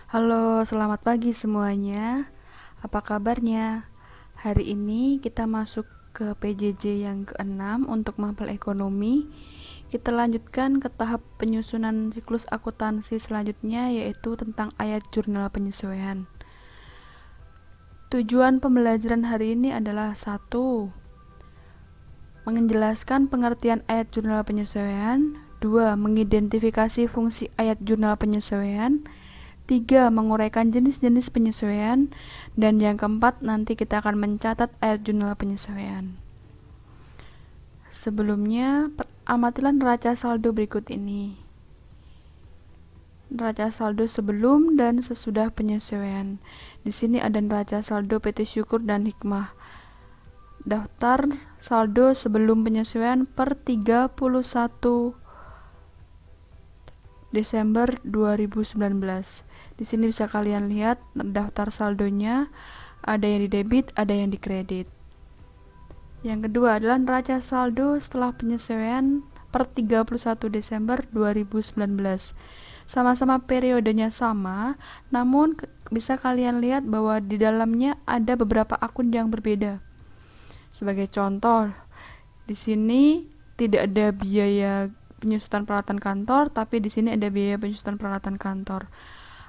Halo, selamat pagi semuanya. Apa kabarnya? Hari ini kita masuk ke PJJ yang keenam untuk mapel ekonomi. Kita lanjutkan ke tahap penyusunan siklus akuntansi selanjutnya, yaitu tentang ayat jurnal penyesuaian. Tujuan pembelajaran hari ini adalah satu, menjelaskan pengertian ayat jurnal penyesuaian. Dua, mengidentifikasi fungsi ayat jurnal penyesuaian. Tiga, menguraikan jenis-jenis penyesuaian. Dan yang keempat, nanti kita akan mencatat ayat jurnal penyesuaian. Sebelumnya, amatilah neraca saldo berikut ini. Neraca saldo sebelum dan sesudah penyesuaian. Di sini ada neraca saldo PT Syukur dan Hikmah. Daftar saldo sebelum penyesuaian per 31 Desember 2019. Di sini bisa kalian lihat daftar saldonya, ada yang di debit, ada yang di kredit. Yang kedua adalah neraca saldo setelah penyesuaian per 31 Desember 2019. Sama-sama periodenya sama, namun bisa kalian lihat bahwa di dalamnya ada beberapa akun yang berbeda. Sebagai contoh, di sini tidak ada biaya penyusutan peralatan kantor, tapi di sini ada biaya penyusutan peralatan kantor.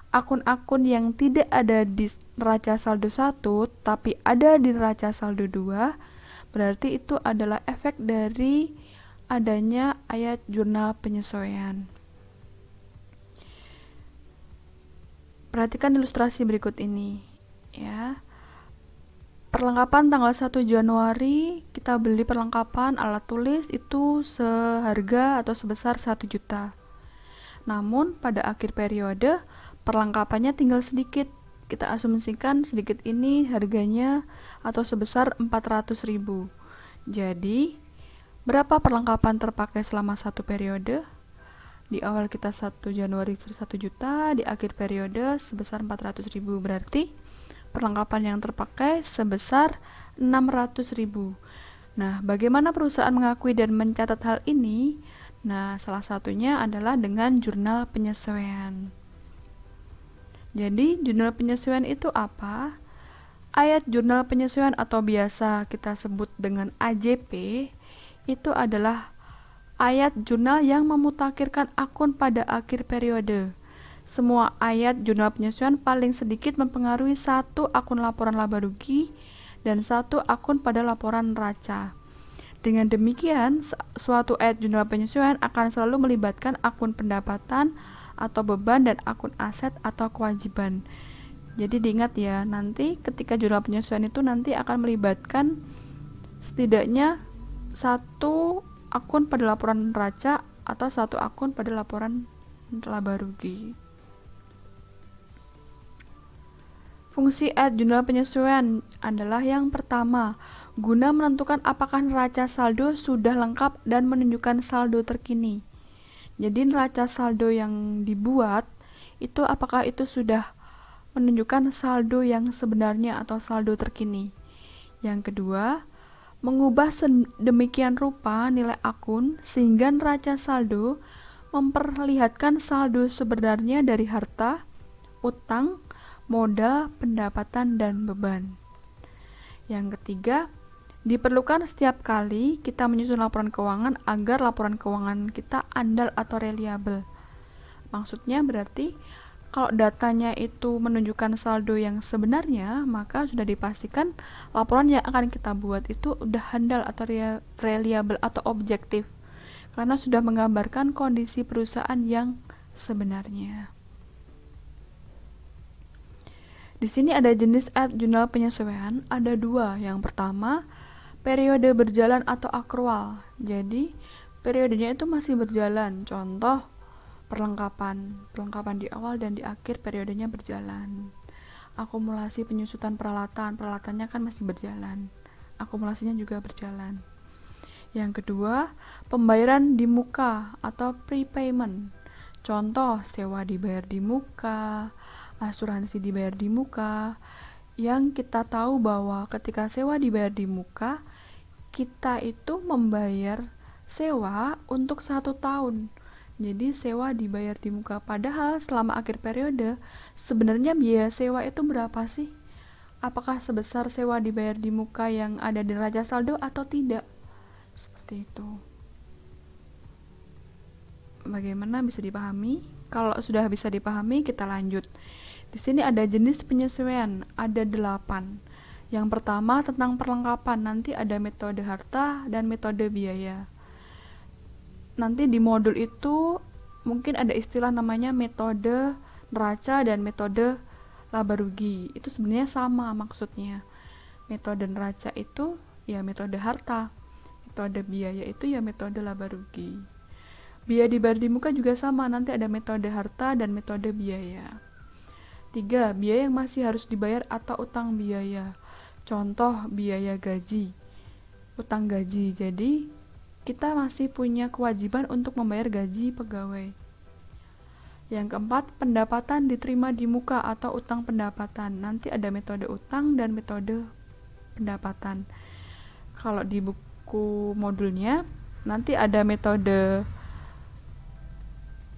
Akun-akun yang tidak ada di neraca saldo 1 tapi ada di neraca saldo 2, berarti itu adalah efek dari adanya ayat jurnal penyesuaian. Perhatikan ilustrasi berikut ini ya. Perlengkapan tanggal 1 Januari kita beli perlengkapan alat tulis itu seharga atau sebesar 1 juta. Namun pada akhir periode perlengkapannya tinggal sedikit. Kita asumsikan sedikit ini harganya atau sebesar 400.000. Jadi, berapa perlengkapan terpakai selama satu periode? Di awal kita 1 Januari 1 juta, di akhir periode sebesar 400.000. Berarti perlengkapan yang terpakai sebesar 600.000. Nah, bagaimana perusahaan mengakui dan mencatat hal ini? Nah, salah satunya adalah dengan jurnal penyesuaian. Jadi, jurnal penyesuaian itu apa? Ayat jurnal penyesuaian atau biasa kita sebut dengan AJP itu adalah ayat jurnal yang memutakhirkan akun pada akhir periode. Semua ayat jurnal penyesuaian paling sedikit mempengaruhi satu akun laporan laba rugi dan satu akun pada laporan neraca. Dengan demikian, suatu ayat jurnal penyesuaian akan selalu melibatkan akun pendapatan atau beban dan akun aset atau kewajiban. Jadi diingat ya, nanti ketika jurnal penyesuaian itu nanti akan melibatkan setidaknya satu akun pada laporan neraca atau satu akun pada laporan laba rugi. Fungsi ayat jurnal penyesuaian adalah yang pertama, guna menentukan apakah neraca saldo sudah lengkap dan menunjukkan saldo terkini. Jadi neraca saldo yang dibuat itu apakah itu sudah menunjukkan saldo yang sebenarnya atau saldo terkini. Yang kedua, mengubah sedemikian rupa nilai akun sehingga neraca saldo memperlihatkan saldo sebenarnya dari harta, utang, modal, pendapatan, dan beban. Yang ketiga, diperlukan setiap kali kita menyusun laporan keuangan agar laporan keuangan kita andal atau reliabel. Maksudnya berarti kalau datanya itu menunjukkan saldo yang sebenarnya, maka sudah dipastikan laporan yang akan kita buat itu udah handal atau reliabel atau objektif, karena sudah menggambarkan kondisi perusahaan yang sebenarnya. Di sini ada jenis ayat jurnal penyesuaian, ada dua. Yang pertama, periode berjalan atau akrual. Jadi, periodenya itu masih berjalan. Contoh, perlengkapan di awal dan di akhir periodenya berjalan. Akumulasi penyusutan peralatannya kan masih berjalan. Akumulasinya juga berjalan. Yang kedua, pembayaran di muka atau prepayment. Contoh, sewa dibayar di muka, asuransi dibayar di muka. Yang kita tahu bahwa ketika sewa dibayar di muka, kita itu membayar sewa untuk 1 tahun. Jadi sewa dibayar di muka. Padahal selama akhir periode, sebenarnya biaya sewa itu berapa sih? Apakah sebesar sewa dibayar di muka yang ada di neraca saldo atau tidak? Seperti itu. Bagaimana, bisa dipahami? Kalau sudah bisa dipahami, kita lanjut. Di sini ada jenis penyesuaian, ada 8. Yang pertama tentang perlengkapan, nanti ada metode harta dan metode biaya. Nanti di modul itu mungkin ada istilah namanya metode neraca dan metode laba rugi. Itu sebenarnya sama maksudnya. Metode neraca itu ya metode harta, metode biaya itu ya metode laba rugi. Biaya dibayar di muka juga sama, nanti ada metode harta dan metode biaya. 3. Biaya yang masih harus dibayar atau utang biaya. Contoh biaya gaji, utang gaji. Jadi kita masih punya kewajiban untuk membayar gaji pegawai. Yang keempat, pendapatan diterima di muka atau utang pendapatan. Nanti ada metode utang dan metode pendapatan. Kalau di buku modulnya nanti ada metode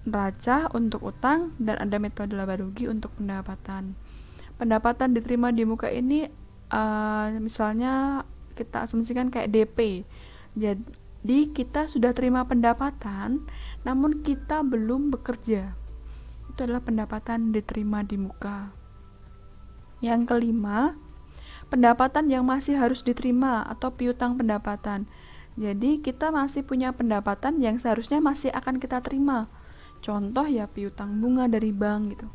neraca untuk utang dan ada metode laba rugi untuk pendapatan. Pendapatan diterima di muka ini misalnya kita asumsikan kayak DP. Jadi kita sudah terima pendapatan namun kita belum bekerja. Itu adalah pendapatan diterima di muka. Yang kelima, pendapatan yang masih harus diterima atau piutang pendapatan. Jadi kita masih punya pendapatan yang seharusnya masih akan kita terima. Contoh ya piutang bunga dari bank gitu.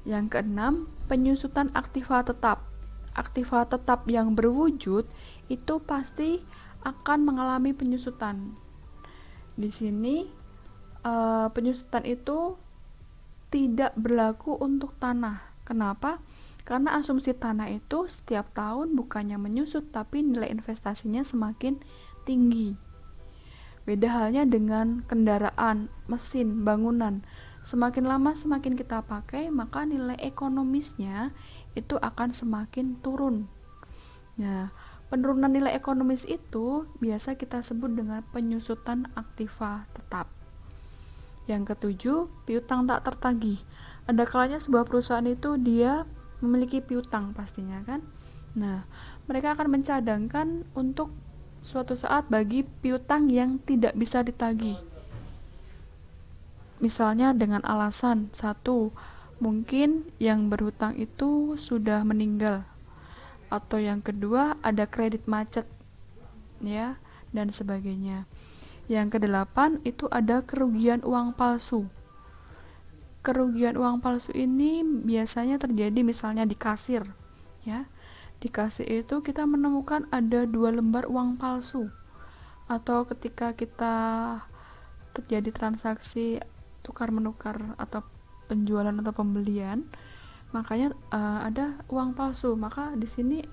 Yang keenam, penyusutan aktiva tetap. Aktiva tetap yang berwujud itu pasti akan mengalami penyusutan. Di sini penyusutan itu tidak berlaku untuk tanah. Kenapa? Karena asumsi tanah itu setiap tahun bukannya menyusut tapi nilai investasinya semakin tinggi. Beda halnya dengan kendaraan, mesin, bangunan. Semakin lama semakin kita pakai, maka nilai ekonomisnya itu akan semakin turun. Nah, penurunan nilai ekonomis itu biasa kita sebut dengan penyusutan aktiva tetap. Yang ketujuh, piutang tak tertagih. Ada kalanya sebuah perusahaan itu dia memiliki piutang pastinya kan. Nah, mereka akan mencadangkan untuk suatu saat bagi piutang yang tidak bisa ditagih. Misalnya dengan alasan, 1, mungkin yang berhutang itu sudah meninggal, atau yang kedua ada kredit macet ya, dan sebagainya. Yang kedelapan itu ada kerugian uang palsu. Kerugian uang palsu ini biasanya terjadi misalnya di kasir ya. Di kasir itu kita menemukan ada 2 lembar uang palsu, atau ketika kita terjadi transaksi tukar menukar atau penjualan atau pembelian, makanya ada uang palsu. Maka di sini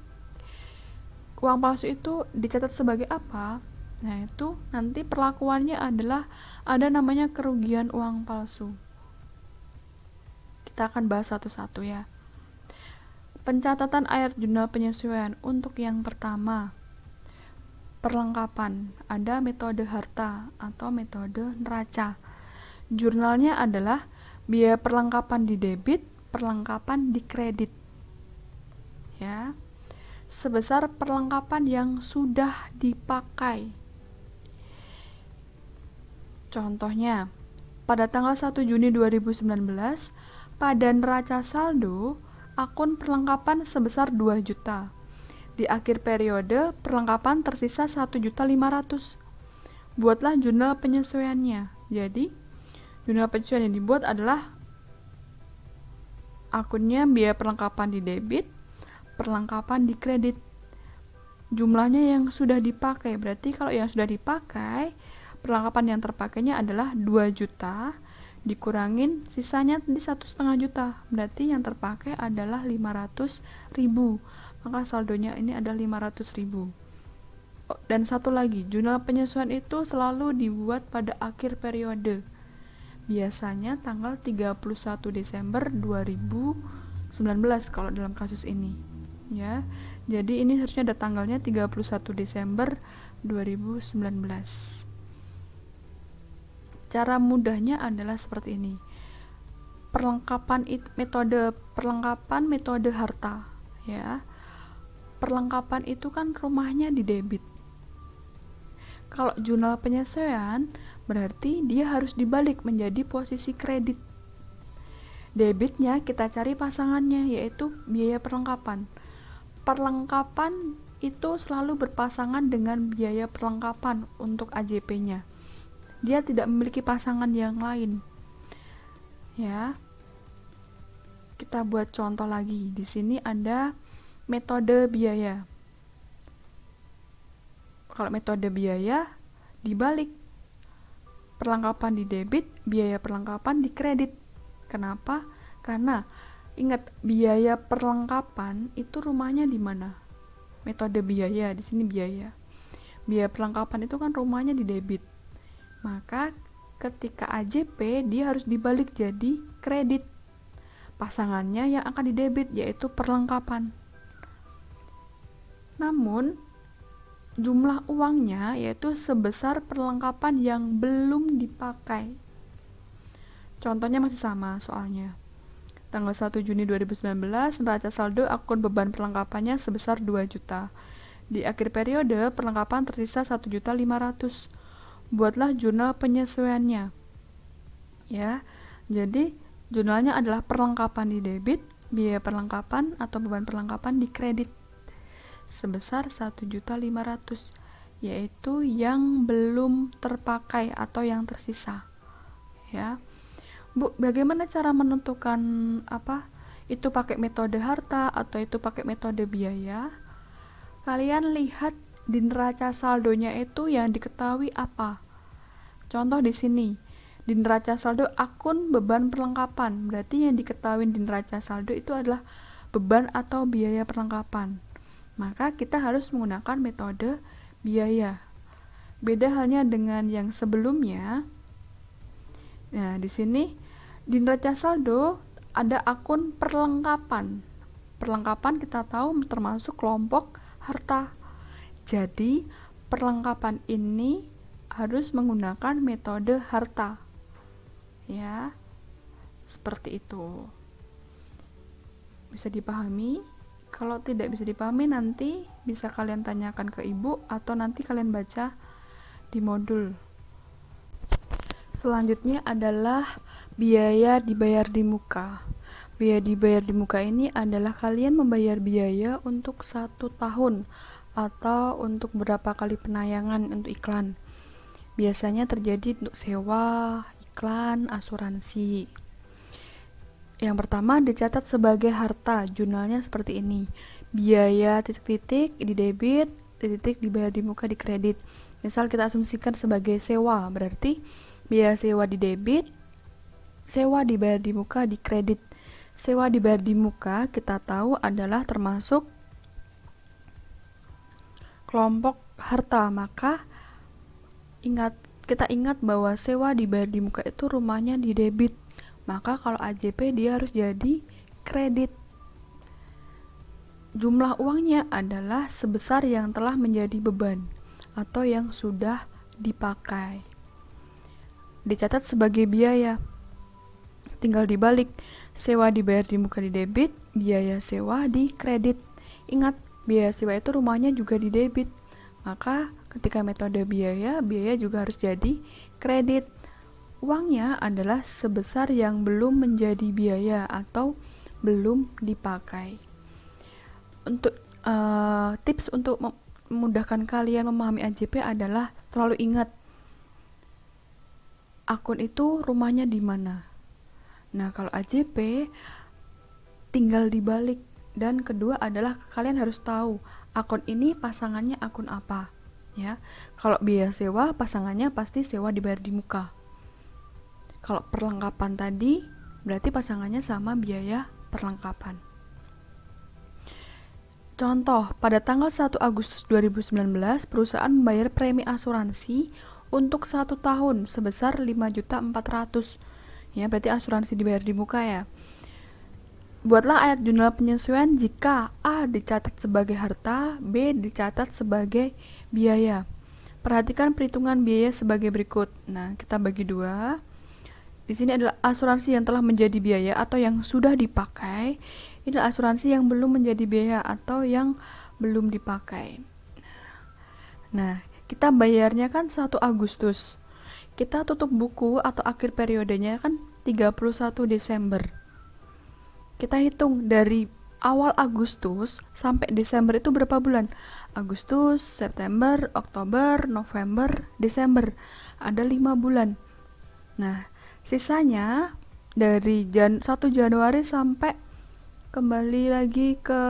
uang palsu itu dicatat sebagai apa? Nah, itu nanti perlakuannya adalah ada namanya kerugian uang palsu. Kita akan bahas satu-satu ya. Pencatatan air jurnal penyesuaian. Untuk yang pertama, perlengkapan. Ada metode harta atau metode neraca. Jurnalnya adalah biaya perlengkapan di debit, perlengkapan di kredit. Ya. Sebesar perlengkapan yang sudah dipakai. Contohnya, pada tanggal 1 Juni 2019, pada neraca saldo, akun perlengkapan sebesar 2 juta. Di akhir periode, perlengkapan tersisa 1.500.000. Buatlah jurnal penyesuaiannya. Jadi, jurnal penyesuaian yang dibuat adalah akunnya biaya perlengkapan di debit, perlengkapan di kredit. Jumlahnya yang sudah dipakai. Berarti kalau yang sudah dipakai, perlengkapan yang terpakainya adalah 2 juta. Dikurangin sisanya di 1,5 juta, berarti yang terpakai adalah 500.000. Maka saldonya ini adalah 500.000. Dan satu lagi, jurnal penyesuaian itu selalu dibuat pada akhir periode, biasanya tanggal 31 Desember 2019 kalau dalam kasus ini ya. Jadi ini harusnya ada tanggalnya 31 Desember 2019. Cara mudahnya adalah seperti ini. Metode perlengkapan metode harta, ya. Perlengkapan itu kan rumahnya di debit. Kalau jurnal penyesuaian, berarti dia harus dibalik menjadi posisi kredit. Debitnya kita cari pasangannya, yaitu biaya perlengkapan. Perlengkapan itu selalu berpasangan dengan biaya perlengkapan untuk AJP-nya. Dia tidak memiliki pasangan yang lain. Ya. Kita buat contoh lagi. Di sini ada metode biaya. Kalau metode biaya dibalik. Perlengkapan di debit, biaya perlengkapan di kredit. Kenapa? Karena ingat, biaya perlengkapan itu rumahnya di mana? Metode biaya, di sini biaya. Biaya perlengkapan itu kan rumahnya di debit. Maka ketika AJP dia harus dibalik jadi kredit. Pasangannya yang akan didebit yaitu perlengkapan. Namun jumlah uangnya yaitu sebesar perlengkapan yang belum dipakai. Contohnya masih sama soalnya. Tanggal 1 Juni 2019, neraca saldo akun beban perlengkapannya sebesar 2 juta. Di akhir periode, perlengkapan tersisa 1.500.000. Buatlah jurnal penyesuaiannya. Ya. Jadi, jurnalnya adalah perlengkapan di debit, biaya perlengkapan atau beban perlengkapan di kredit sebesar 1.500.000, yaitu yang belum terpakai atau yang tersisa. Ya. Bu, bagaimana cara menentukan itu pakai metode harta atau itu pakai metode biaya? Kalian lihat di neraca saldonya itu yang diketahui apa. Contoh di sini, di neraca saldo akun beban perlengkapan. Berarti yang diketahui di neraca saldo itu adalah beban atau biaya perlengkapan. Maka kita harus menggunakan metode biaya. Beda halnya dengan yang sebelumnya. Nah, di sini di neraca saldo ada akun perlengkapan. Perlengkapan kita tahu termasuk kelompok harta. Jadi, perlengkapan ini harus menggunakan metode harta. Ya. Seperti itu. Bisa dipahami? Kalau tidak bisa dipahami, nanti bisa kalian tanyakan ke ibu atau nanti kalian baca di modul. Selanjutnya adalah biaya dibayar di muka. Biaya dibayar di muka ini adalah kalian membayar biaya untuk 1 tahun atau untuk berapa kali penayangan untuk iklan. Biasanya terjadi untuk sewa, iklan, asuransi. Yang pertama dicatat sebagai harta, jurnalnya seperti ini. Biaya titik-titik di debit, titik dibayar di muka di kredit. Misal kita asumsikan sebagai sewa, berarti biaya sewa di debit, sewa dibayar di muka di kredit. Sewa dibayar di muka kita tahu adalah termasuk kelompok harta, maka kita ingat bahwa sewa dibayar di muka itu rumahnya di debit. Maka kalau AJP dia harus jadi kredit. Jumlah uangnya adalah sebesar yang telah menjadi beban atau yang sudah dipakai. Dicatat sebagai biaya. Tinggal dibalik, sewa dibayar di muka di debit, biaya sewa di kredit. Ingat, biaya sewa itu rumahnya juga di debit. Maka ketika metode biaya juga harus jadi kredit. Uangnya adalah sebesar yang belum menjadi biaya atau belum dipakai. Untuk tips untuk memudahkan kalian memahami AJP adalah selalu ingat akun itu rumahnya di mana. Nah, kalau AJP tinggal dibalik. Dan kedua adalah kalian harus tahu akun ini pasangannya akun apa, ya. Kalau biaya sewa pasangannya pasti sewa dibayar di muka. Kalau perlengkapan tadi berarti pasangannya sama biaya perlengkapan. Contoh, pada tanggal 1 Agustus 2019 perusahaan membayar premi asuransi untuk 1 tahun sebesar 5.400.000. Ya, berarti asuransi dibayar di muka ya. Buatlah ayat jurnal penyesuaian jika A dicatat sebagai harta, B dicatat sebagai biaya. Perhatikan perhitungan biaya sebagai berikut. Nah, kita bagi dua. Di sini adalah asuransi yang telah menjadi biaya atau yang sudah dipakai. Ini adalah asuransi yang belum menjadi biaya atau yang belum dipakai. Nah, kita bayarnya kan 1 Agustus. Kita tutup buku atau akhir periodenya kan 31 Desember. Kita hitung dari awal Agustus sampai Desember itu berapa bulan? Agustus, September, Oktober, November, Desember. Ada 5 bulan. Nah, sisanya dari 1 Januari sampai kembali lagi ke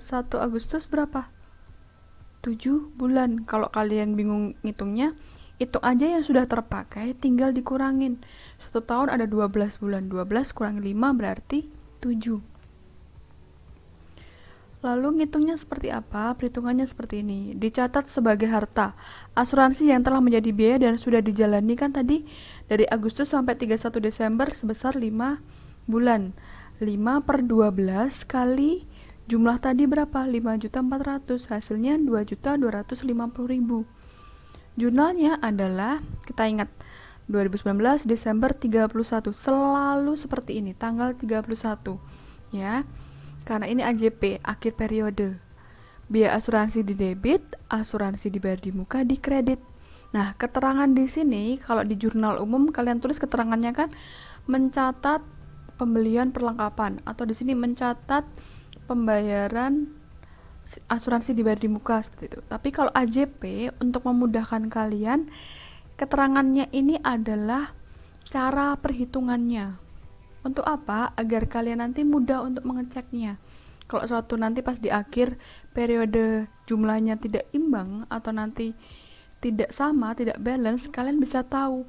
1 Agustus berapa? 7 bulan. Kalau kalian bingung ngitungnya, hitung aja yang sudah terpakai, tinggal dikurangin. 1 tahun ada 12 bulan. 12 kurangi 5 berarti 7. Lalu ngitungnya seperti apa? Perhitungannya seperti ini. Dicatat sebagai harta. Asuransi yang telah menjadi biaya dan sudah dijalani kan tadi dari Agustus sampai 31 Desember sebesar 5 bulan. 5/12 kali jumlah tadi berapa? 5.400.000. Hasilnya 2.250.000. Jurnalnya adalah, kita ingat, 2019 Desember 31. Selalu seperti ini, tanggal 31. Ya. Karena ini AJP, akhir periode. Biaya asuransi di debit, asuransi dibayar di muka, di kredit. Nah, keterangan di sini, kalau di jurnal umum, kalian tulis keterangannya kan, mencatat pembelian perlengkapan. Atau di sini mencatat pembayaran asuransi dibayar di muka, seperti itu. Tapi kalau AJP, untuk memudahkan kalian, keterangannya ini adalah cara perhitungannya. Untuk apa? Agar kalian nanti mudah untuk mengeceknya. Kalau suatu nanti pas di akhir periode jumlahnya tidak imbang atau nanti tidak sama, tidak balance, kalian bisa tahu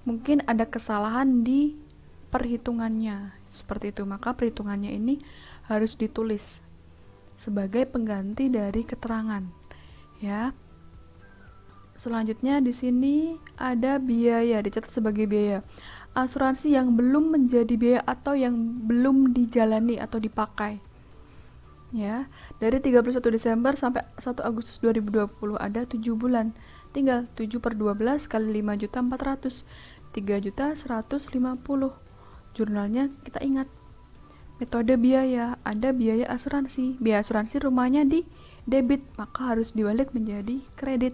mungkin ada kesalahan di perhitungannya. Seperti itu. Maka perhitungannya ini harus ditulis sebagai pengganti dari keterangan. Ya. Selanjutnya di sini ada biaya, dicatat sebagai biaya. Asuransi yang belum menjadi biaya atau yang belum dijalani atau dipakai. Ya, dari 31 Desember sampai 1 Agustus 2020 ada 7 bulan. Tinggal 7/12 kali 5.400.000, 3.150.000. Jurnalnya kita ingat. Metode biaya, ada biaya asuransi. Biaya asuransi rumahnya di debit, maka harus dibalik menjadi kredit.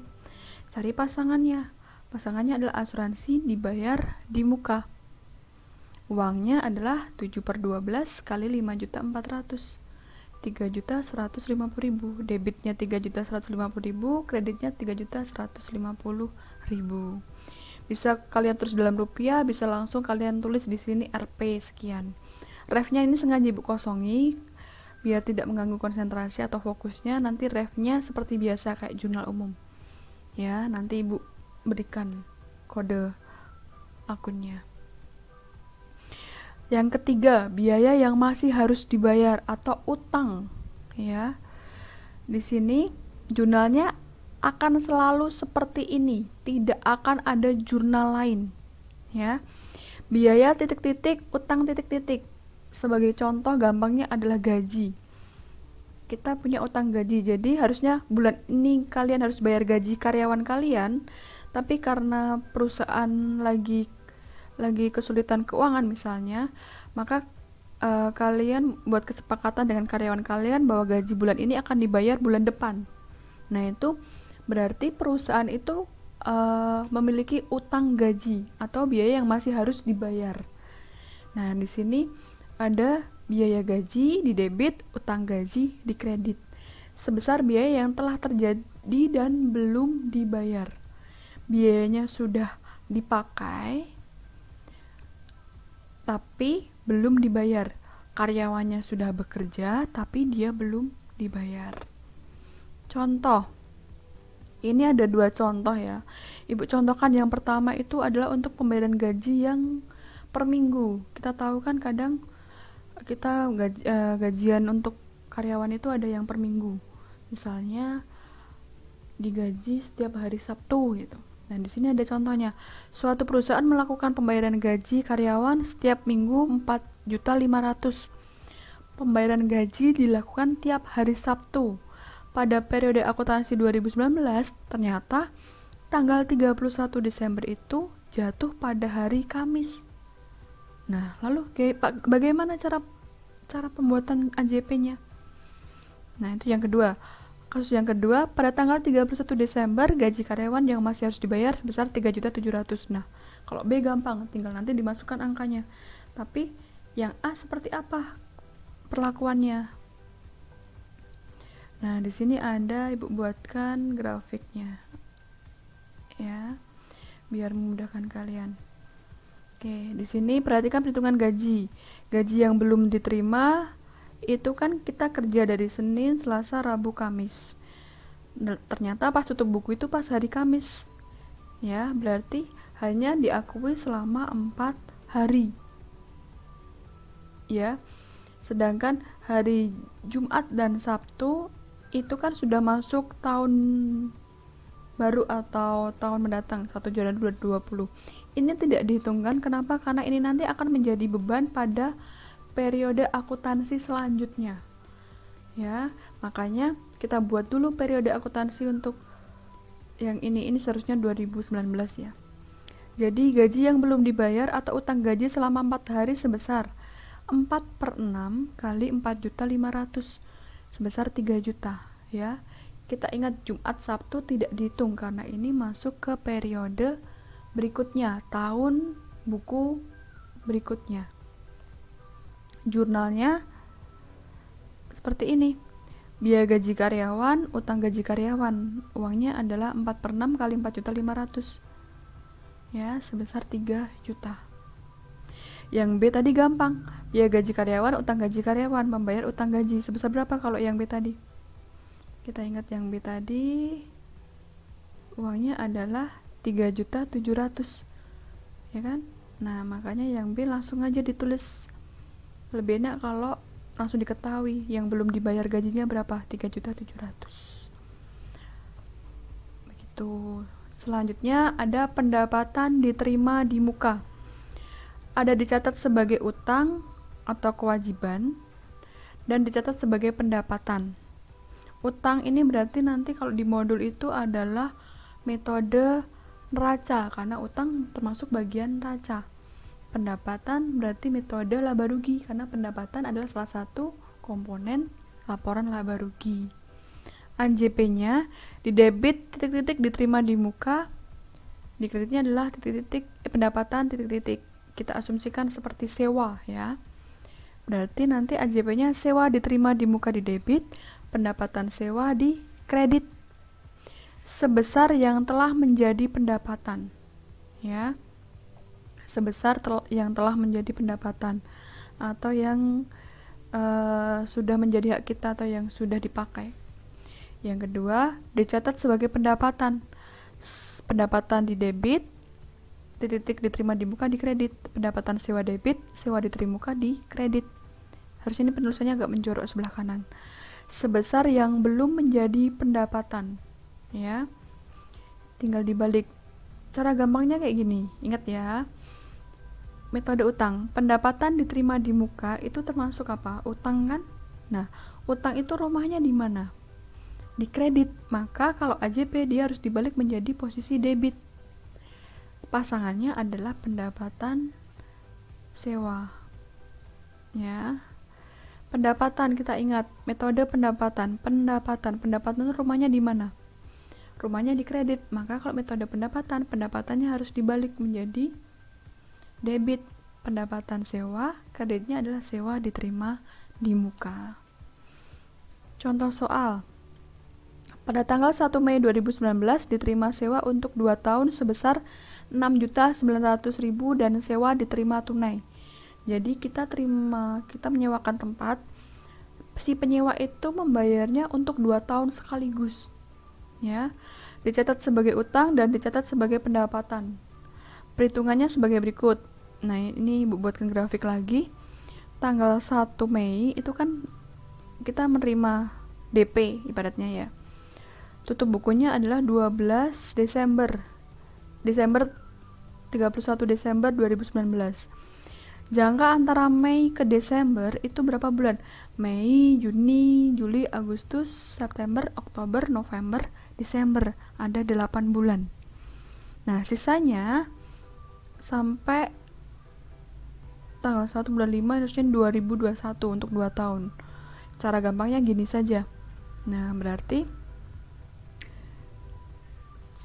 Cari pasangannya. Pasangannya adalah asuransi dibayar di muka. Uangnya adalah 7/12 kali 5.400.000, 3.150.000. Debitnya 3.150.000, kreditnya 3.150.000. Bisa kalian tulis dalam rupiah, bisa langsung kalian tulis di sini Rp sekian. Refnya ini sengaja Ibu kosongi biar tidak mengganggu konsentrasi atau fokusnya. Nanti refnya seperti biasa kayak jurnal umum. Ya, nanti Ibu berikan kode akunnya. Yang ketiga, biaya yang masih harus dibayar atau utang. Ya, di sini jurnalnya akan selalu seperti ini, tidak akan ada jurnal lain. Ya, biaya titik-titik, utang titik-titik. Sebagai contoh gampangnya adalah gaji. Kita punya utang gaji, jadi harusnya bulan ini kalian harus bayar gaji karyawan kalian, tapi karena perusahaan lagi kesulitan keuangan misalnya, maka kalian buat kesepakatan dengan karyawan kalian bahwa gaji bulan ini akan dibayar bulan depan. Nah, itu berarti perusahaan itu memiliki utang gaji atau biaya yang masih harus dibayar. Nah, di sini ada biaya gaji di debit, utang gaji di kredit, sebesar biaya yang telah terjadi dan belum dibayar. Biayanya sudah dipakai, tapi belum dibayar. Karyawannya sudah bekerja, tapi dia belum dibayar. Contoh, ini ada 2 contoh ya. Ibu contohkan yang pertama itu adalah untuk pembayaran gaji yang per minggu. Kita tahu kan kadang kita gajian untuk karyawan itu ada yang per minggu. Misalnya digaji setiap hari Sabtu gitu. Nah, di sini ada contohnya. Suatu perusahaan melakukan pembayaran gaji karyawan setiap minggu 4.500.000. Pembayaran gaji dilakukan tiap hari Sabtu. Pada periode akuntansi 2019, ternyata tanggal 31 Desember itu jatuh pada hari Kamis. Nah, lalu bagaimana cara pembuatan AJP-nya? Nah, itu yang kedua. Kasus yang kedua, pada tanggal 31 Desember gaji karyawan yang masih harus dibayar sebesar 3.700.000. Nah, kalau B gampang, tinggal nanti dimasukkan angkanya. Tapi yang A seperti apa perlakuannya? Nah, di sini ada Ibu buatkan grafiknya. Ya, biar memudahkan kalian. Oke, di sini perhatikan perhitungan gaji. Gaji yang belum diterima itu kan kita kerja dari Senin, Selasa, Rabu, Kamis. Ternyata pas tutup buku itu pas hari Kamis. Ya, berarti hanya diakui selama 4 hari. Ya. Sedangkan hari Jumat dan Sabtu itu kan sudah masuk tahun baru atau tahun mendatang 1 Januari 2020. Ini tidak dihitungkan. Kenapa? Karena ini nanti akan menjadi beban pada periode akuntansi selanjutnya. Ya, makanya kita buat dulu periode akuntansi untuk yang ini seharusnya 2019 ya. Jadi gaji yang belum dibayar atau utang gaji selama 4 hari sebesar 4/6 kali 4.500.000 sebesar 3 juta ya. Kita ingat Jumat Sabtu tidak dihitung karena ini masuk ke periode berikutnya, tahun buku berikutnya. Jurnalnya seperti ini. Biaya gaji karyawan, utang gaji karyawan, uangnya adalah 4/6 kali 4.500.000 ya, sebesar 3 juta. Yang B tadi gampang, biaya gaji karyawan, utang gaji karyawan, membayar utang gaji sebesar berapa kalau yang B tadi? Kita ingat yang B tadi uangnya adalah 3.700.000 ya kan. Nah, makanya yang B langsung aja ditulis. Lebih enak kalau langsung diketahui yang belum dibayar gajinya berapa, 3.700.000. Begitu. Selanjutnya ada pendapatan diterima di muka. Ada dicatat sebagai utang atau kewajiban dan dicatat sebagai pendapatan. Utang ini berarti nanti kalau di modul itu adalah metode neraca karena utang termasuk bagian neraca. Pendapatan berarti metode laba rugi karena pendapatan adalah salah satu komponen laporan laba rugi. AJP-nya di debit titik-titik diterima di muka, di kreditnya adalah titik-titik pendapatan titik-titik. Kita asumsikan seperti sewa ya. Berarti nanti AJP-nya sewa diterima di muka di debit, pendapatan sewa di kredit sebesar yang telah menjadi pendapatan ya. Sebesar yang telah menjadi pendapatan atau yang sudah menjadi hak kita atau yang sudah dipakai. Yang kedua, dicatat sebagai pendapatan. Pendapatan di debit, titik diterima di muka di kredit. Pendapatan sewa debit, sewa diterima muka di kredit. Harusnya ini penulisannya agak menjorok sebelah kanan. Sebesar yang belum menjadi pendapatan. Ya. Tinggal dibalik. Cara gampangnya kayak gini. Ingat ya. Metode utang, pendapatan diterima di muka itu termasuk apa? Utang kan? Nah, utang itu rumahnya di mana? Di kredit. Maka kalau AJP dia harus dibalik menjadi posisi debit. Pasangannya adalah pendapatan sewa. Ya. Pendapatan kita ingat, metode pendapatan itu rumahnya di mana? Rumahnya di kredit. Maka kalau metode pendapatannya harus dibalik menjadi debit. Pendapatan sewa, kreditnya adalah sewa diterima di muka. Contoh soal. Pada tanggal 1 Mei 2019 diterima sewa untuk 2 tahun sebesar 6.900.000 dan sewa diterima tunai. Jadi kita menyewakan tempat, si penyewa itu membayarnya untuk 2 tahun sekaligus. Ya. Dicatat sebagai utang dan dicatat sebagai pendapatan. Perhitungannya sebagai berikut. Nah, ini Ibu buatkan grafik lagi. Tanggal 1 Mei itu kan kita menerima DP ibaratnya ya. Tutup bukunya adalah 12 Desember. 31 Desember 2019. Jangka antara Mei ke Desember itu berapa bulan? Mei, Juni, Juli, Agustus, September, Oktober, November, Desember. Ada 8 bulan. Nah, sisanya sampai tanggal 1 bulan 5 harusnya 2021 untuk 2 tahun. Cara gampangnya gini saja. Nah, berarti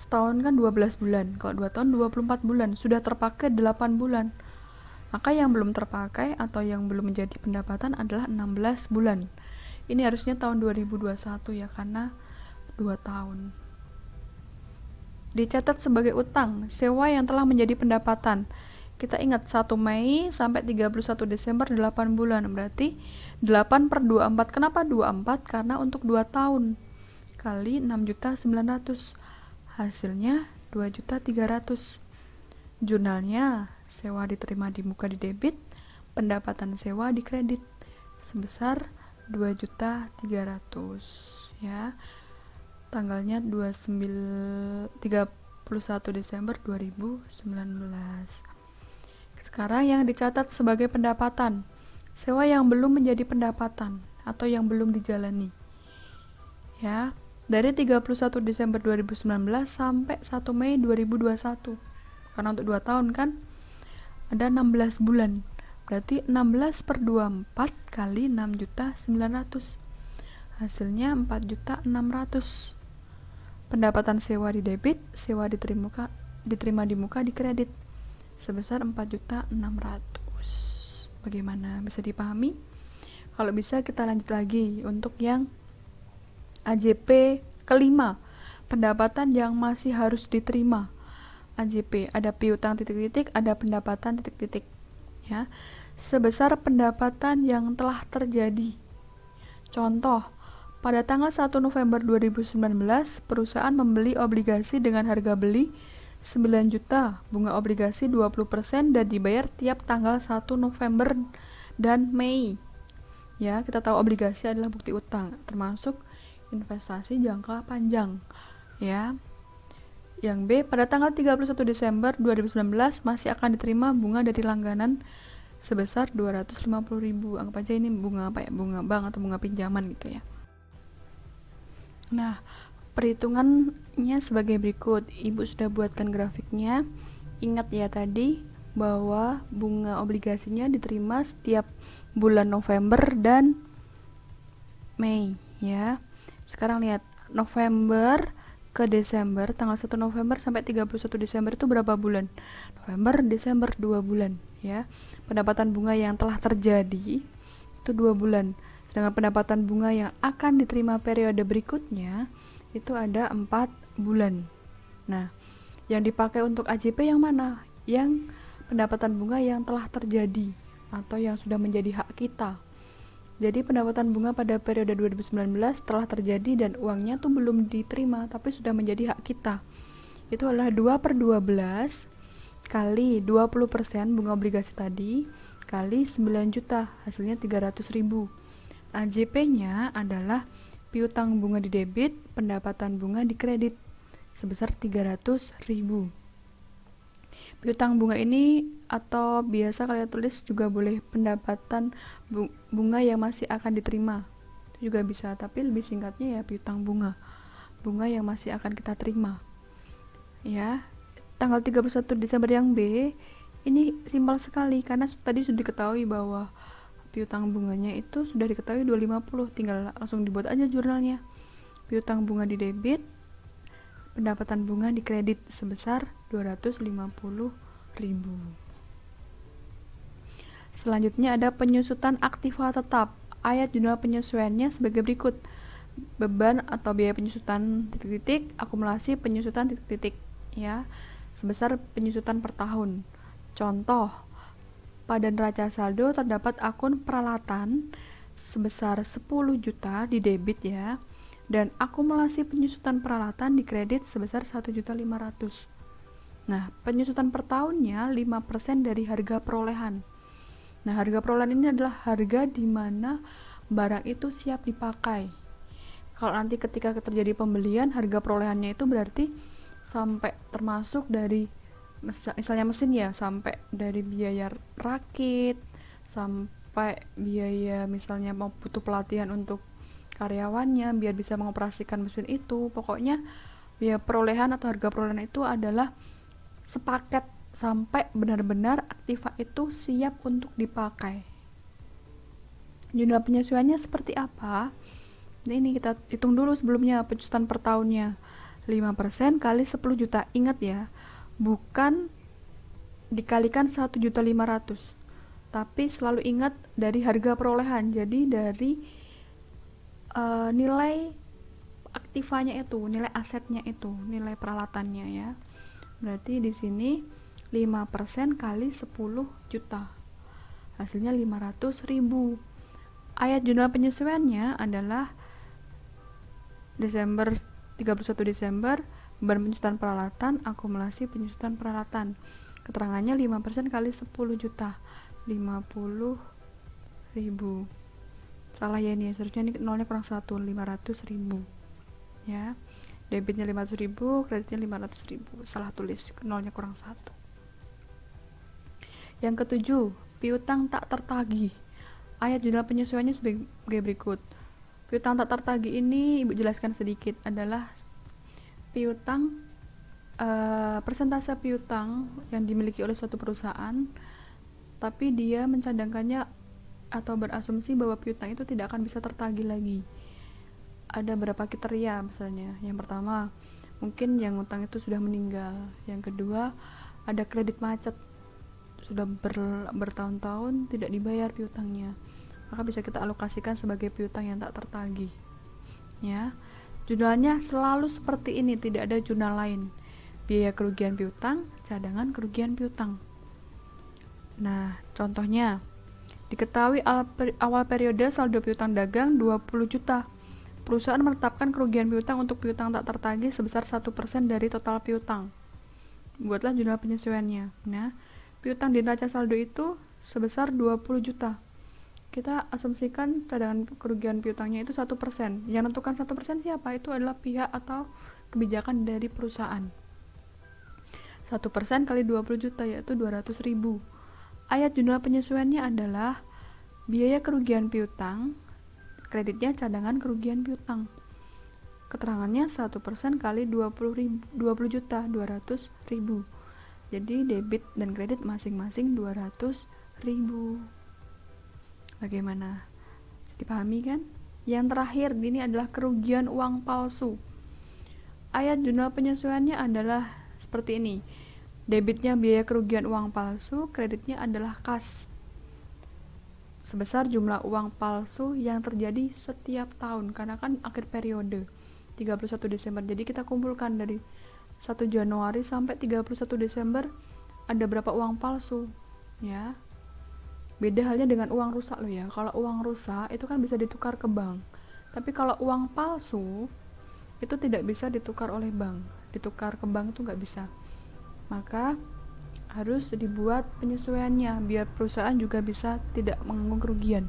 setahun kan 12 bulan. Kalau 2 tahun 24 bulan. Sudah terpakai 8 bulan. Maka yang belum terpakai atau yang belum menjadi pendapatan adalah 16 bulan. Ini harusnya tahun 2021 ya, karena 2 tahun. Dicatat sebagai utang sewa yang telah menjadi pendapatan. Kita ingat 1 Mei sampai 31 Desember 8 bulan. Berarti 8/24. Kenapa 24? Karena untuk 2 tahun. Kali 6.900. Hasilnya 2.300. Jurnalnya sewa diterima di muka di debit, pendapatan sewa di kredit sebesar 2.300 ya. Tanggalnya 31 Desember 2019. Sekarang yang dicatat sebagai pendapatan, sewa yang belum menjadi pendapatan atau yang belum dijalani. Ya, dari 31 Desember 2019 sampai 1 Mei 2021. Karena untuk 2 tahun kan ada 16 bulan. Berarti 16/24 kali 6.900. Hasilnya 4.600. Pendapatan sewa di debit, sewa diterima di muka di kredit sebesar 4.600. Bagaimana? Bisa dipahami? Kalau bisa kita lanjut lagi untuk yang AJP kelima, pendapatan yang masih harus diterima. AJP ada piutang titik-titik, ada pendapatan titik-titik ya. Sebesar pendapatan yang telah terjadi. Contoh, pada tanggal 1 November 2019, perusahaan membeli obligasi dengan harga beli 9 juta, bunga obligasi 20% dan dibayar tiap tanggal 1 November dan Mei. Ya, kita tahu obligasi adalah bukti utang, termasuk investasi jangka panjang. Ya. Yang B, pada tanggal 31 Desember 2019 masih akan diterima bunga dari langganan sebesar 250.000. Anggap aja ini bunga apa ya? Bunga bank atau bunga pinjaman gitu ya. Nah, perhitungannya sebagai berikut. Ibu sudah buatkan grafiknya. Ingat ya tadi bahwa bunga obligasinya diterima setiap bulan November dan Mei ya. Sekarang lihat November ke Desember, tanggal 1 November sampai 31 Desember itu berapa bulan? November, Desember 2 bulan ya. Pendapatan bunga yang telah terjadi itu 2 bulan. Sedangkan pendapatan bunga yang akan diterima periode berikutnya itu ada 4 bulan. Nah, yang dipakai untuk AJP yang mana? Yang pendapatan bunga yang telah terjadi atau yang sudah menjadi hak kita. Jadi pendapatan bunga pada periode 2019 telah terjadi dan uangnya tuh belum diterima tapi sudah menjadi hak kita. Itu adalah 2/12 kali 20% bunga obligasi tadi kali 9 juta, hasilnya 300.000. AJP-nya adalah piutang bunga di debit, pendapatan bunga di kredit sebesar 300.000. Piutang bunga ini atau biasa kalian tulis juga boleh pendapatan bunga yang masih akan diterima. Itu juga bisa, tapi lebih singkatnya ya piutang bunga. Bunga yang masih akan kita terima. Ya. Tanggal 31 Desember yang B ini simpel sekali karena tadi sudah diketahui bahwa piutang bunganya itu sudah diketahui 250, tinggal langsung dibuat aja jurnalnya. Piutang bunga di debit, pendapatan bunga di kredit sebesar 250.000. Selanjutnya ada penyusutan aktiva tetap. Ayat jurnal penyesuaiannya sebagai berikut. Beban atau biaya penyusutan titik-titik, akumulasi penyusutan titik-titik ya, sebesar penyusutan per tahun. Contoh, pada neraca saldo terdapat akun peralatan sebesar 10 juta di debit ya, dan akumulasi penyusutan peralatan di kredit sebesar 1.500.000. Nah, penyusutan per tahunnya 5% dari harga perolehan. Nah, harga perolehan ini adalah harga di mana barang itu siap dipakai. Kalau nanti ketika terjadi pembelian, harga perolehannya itu berarti sampai termasuk dari misalnya mesin ya, sampai dari biaya rakit, sampai biaya misalnya mau butuh pelatihan untuk karyawannya biar bisa mengoperasikan mesin itu. Pokoknya biaya perolehan atau harga perolehan itu adalah sepaket sampai benar-benar Aktiva itu siap untuk dipakai. Jumlah penyesuaiannya seperti apa? Nah, ini kita hitung dulu sebelumnya pencatutan per tahunnya. 5% kali 10 juta. Ingat ya, bukan dikalikan 1.500.000. Tapi selalu ingat dari harga perolehan. Jadi dari nilai Aktivanya itu, nilai asetnya itu, nilai peralatannya ya. Berarti di sini 5% kali 10 juta. Hasilnya 500.000. Ayat jurnal penyesuaiannya adalah 31 Desember, beban penyusutan peralatan, akumulasi penyusutan peralatan. Keterangannya 5% kali 10 juta. 50.000. Salah ya ini, seharusnya ini nolnya kurang 1, 500.000. Ya. Debitnya 500.000, kreditnya 500.000. Salah tulis, nolnya kurang 1. Yang ketujuh, piutang tak tertagih. Ayat jurnal penyesuaiannya sebagai berikut. Piutang tak tertagih ini Ibu jelaskan sedikit, adalah piutang persentase piutang yang dimiliki oleh suatu perusahaan, tapi dia mencadangkannya atau berasumsi bahwa piutang itu tidak akan bisa tertagih lagi. Ada beberapa kriteria misalnya. Yang pertama, mungkin yang utang itu sudah meninggal. Yang kedua, ada kredit macet, sudah bertahun-tahun tidak dibayar piutangnya, maka bisa kita alokasikan sebagai piutang yang tak tertagih. Ya, jurnalnya selalu seperti ini, tidak ada jurnal lain. Biaya kerugian piutang, cadangan kerugian piutang. Nah, contohnya, diketahui awal periode saldo piutang dagang 20 juta. Perusahaan menetapkan kerugian piutang untuk piutang tak tertagih sebesar 1% dari total piutang. Buatlah jurnal penyesuaiannya. Nah, piutang di neraca saldo itu sebesar 20 juta. Kita asumsikan cadangan kerugian piutangnya itu 1%. Yang menentukan 1% siapa? Itu adalah pihak atau kebijakan dari perusahaan. 1% kali 20 juta yaitu 200.000. Ayat jurnal penyesuaiannya adalah biaya kerugian piutang, kreditnya cadangan kerugian piutang. Keterangannya 1% kali 20 juta, 200.000. Jadi debit dan kredit masing-masing 200.000. Bagaimana? Dipahami kan? Yang terakhir ini adalah kerugian uang palsu. Ayat jurnal penyesuaiannya adalah seperti ini. Debitnya biaya kerugian uang palsu, kreditnya adalah kas. Sebesar jumlah uang palsu yang terjadi setiap tahun, karena kan akhir periode 31 Desember. Jadi kita kumpulkan dari 1 Januari sampai 31 Desember ada berapa uang palsu, ya. Beda halnya dengan uang rusak loh ya. Kalau uang rusak itu kan bisa ditukar ke bank. Tapi kalau uang palsu itu tidak bisa ditukar oleh bank. Ditukar ke bank itu nggak bisa. Maka harus dibuat penyesuaiannya biar perusahaan juga bisa tidak menanggung kerugian.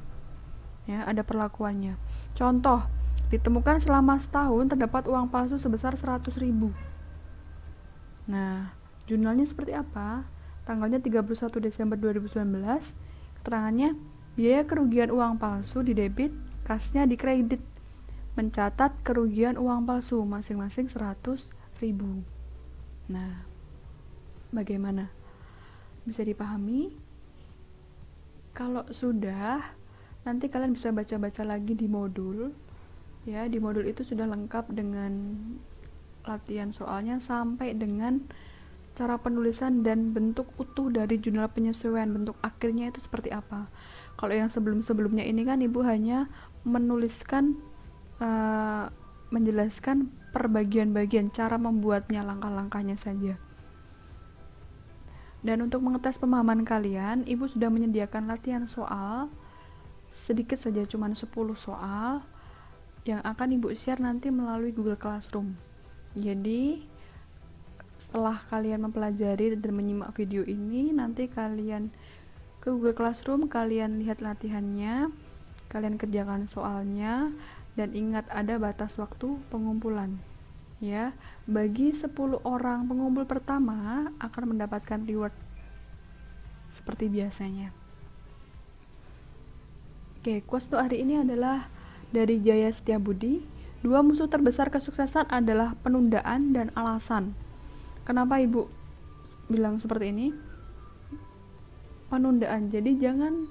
Ya, ada perlakuannya. Contoh, ditemukan selama setahun terdapat uang palsu sebesar 100.000. Nah, jurnalnya seperti apa? Tanggalnya 31 Desember 2019. Keterangannya, biaya kerugian uang palsu di debit, kasnya di kredit. Mencatat kerugian uang palsu masing-masing 100.000. Nah, bagaimana? Bisa dipahami? Kalau sudah, nanti kalian bisa baca-baca lagi di modul. Ya, di modul itu sudah lengkap dengan latihan soalnya sampai dengan cara penulisan dan bentuk utuh dari jurnal penyesuaian, bentuk akhirnya itu seperti apa. Kalau yang sebelum-sebelumnya ini kan Ibu hanya menuliskan, menjelaskan per bagian-bagian, cara membuatnya, langkah-langkahnya saja. Dan untuk mengetes pemahaman kalian, Ibu sudah menyediakan latihan soal, sedikit saja, cuma 10 soal, yang akan Ibu share nanti melalui Google Classroom. Jadi, setelah kalian mempelajari dan menyimak video ini, nanti kalian ke Google Classroom, kalian lihat latihannya, kalian kerjakan soalnya, dan ingat ada batas waktu pengumpulan. Ya, bagi 10 orang pengumpul pertama akan mendapatkan reward seperti biasanya. Oke, quotes untuk hari ini adalah dari Jaya Setiabudi. 2 musuh terbesar kesuksesan adalah penundaan dan alasan. Kenapa Ibu bilang seperti ini, penundaan. Jadi jangan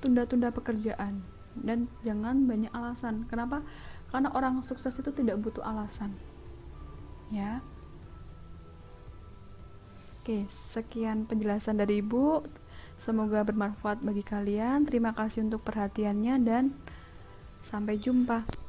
tunda-tunda pekerjaan dan jangan banyak alasan. Kenapa? Karena orang sukses itu tidak butuh alasan. Ya. Oke, sekian penjelasan dari Ibu. Semoga bermanfaat bagi kalian. Terima kasih untuk perhatiannya dan sampai jumpa.